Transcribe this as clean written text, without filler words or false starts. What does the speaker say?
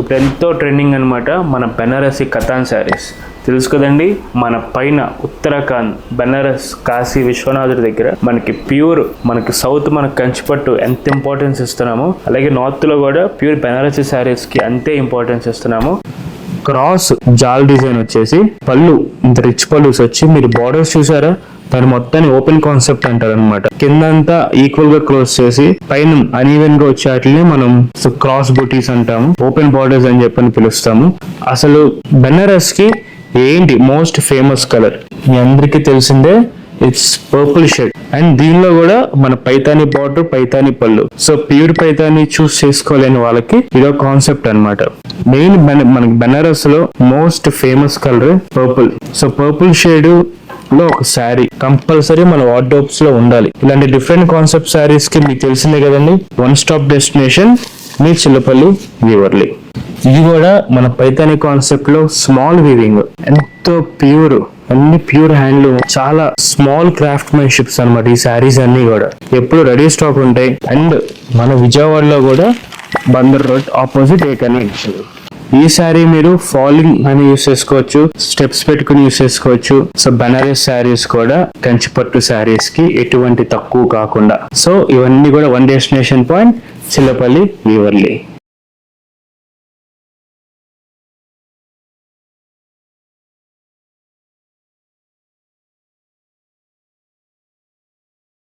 ఇప్పుడు ఎంతో ట్రెండింగ్ అనమాట మన బెనారసి కతాన్ శారీస్. తెలుసు కదండి, మన పైన ఉత్తరాఖండ్ బెనారస్ కాశీ విశ్వనాథుడి దగ్గర మనకి ప్యూర్, మనకి సౌత్ మనకి కంచిపట్టు ఎంత ఇంపార్టెన్స్ ఇస్తున్నామో, అలాగే నార్త్ లో కూడా ప్యూర్ బెనారసి శారీస్ కి అంతే ఇంపార్టెన్స్ ఇస్తున్నాము. క్రాస్ జాల్ డిజైన్ వచ్చేసి పళ్ళు, ఇంత రిచ్ పళ్ళుస్ వచ్చి మీరు బార్డర్స్ చూసారా, దాని మొత్తాన్ని ఓపెన్ కాన్సెప్ట్ అంటారు అనమాట. కిందంతా ఈక్వల్ గా క్లోజ్ చేసి పైన అన్ఈవెన్ గా వచ్చే వాటిని మనం క్రాస్ బూటీస్ అంటాము, ఓపెన్ బార్డర్స్ అని చెప్పని పిలుస్తాము. అసలు బెనారస్ కి ఏంటి మోస్ట్ ఫేమస్ కలర్ మీ అందరికీ తెలిసిందే, ఇట్స్ పర్పుల్ షేడ్. అండ్ దీనిలో కూడా మన పైతాని బార్డర్, పైతాని పళ్ళు. సో ప్యూర్ పైతాని చూస్ చేసుకోలేని వాళ్ళకి ఇదో కాన్సెప్ట్ అనమాట. మెయిన్ మనకి బెనారస్ లో most famous colour purple. So purple shade లో ఒక శారీ కంపల్సరీ మన వార్డ్రోబ్స్ లో ఉండాలి. ఇలాంటి డిఫరెంట్ కాన్సెప్ట్ శారీస్ కి మీకు తెలిసిందే కదండి, వన్ స్టాప్ డెస్టినేషన్ మీ చిల్లపల్లి వీవర్లీ. ఇది కూడా మన పైతాని కాన్సెప్ట్ లో స్మాల్ వీవింగ్, ఎంతో ప్యూర్, అన్ని ప్యూర్ హ్యాండ్లూమ్, చాలా స్మాల్ క్రాఫ్ట్ మెన్షిప్స్ అనమాట. ఈ శారీస్ అన్ని కూడా ఎప్పుడు రెడీ స్టాక్ ఉంటాయి. అండ్ మన విజయవాడలో కూడా బందర్ రోడ్ ఆపోజిట్ కన్వెన్షన్. ఈ శారీ మీరు ఫాలింగ్ అని యూస్ చేసుకోవచ్చు, స్టెప్స్ పెట్టుకుని యూస్ చేసుకోవచ్చు. సో బెనారస్ శారీస్ కూడా కంచిపట్టు శారీస్ కి ఎటువంటి తక్కువ కాకుండా. సో ఇవన్నీ కూడా వన్ డెస్టినేషన్ పాయింట్ చిల్లపల్లి వీవర్లీ.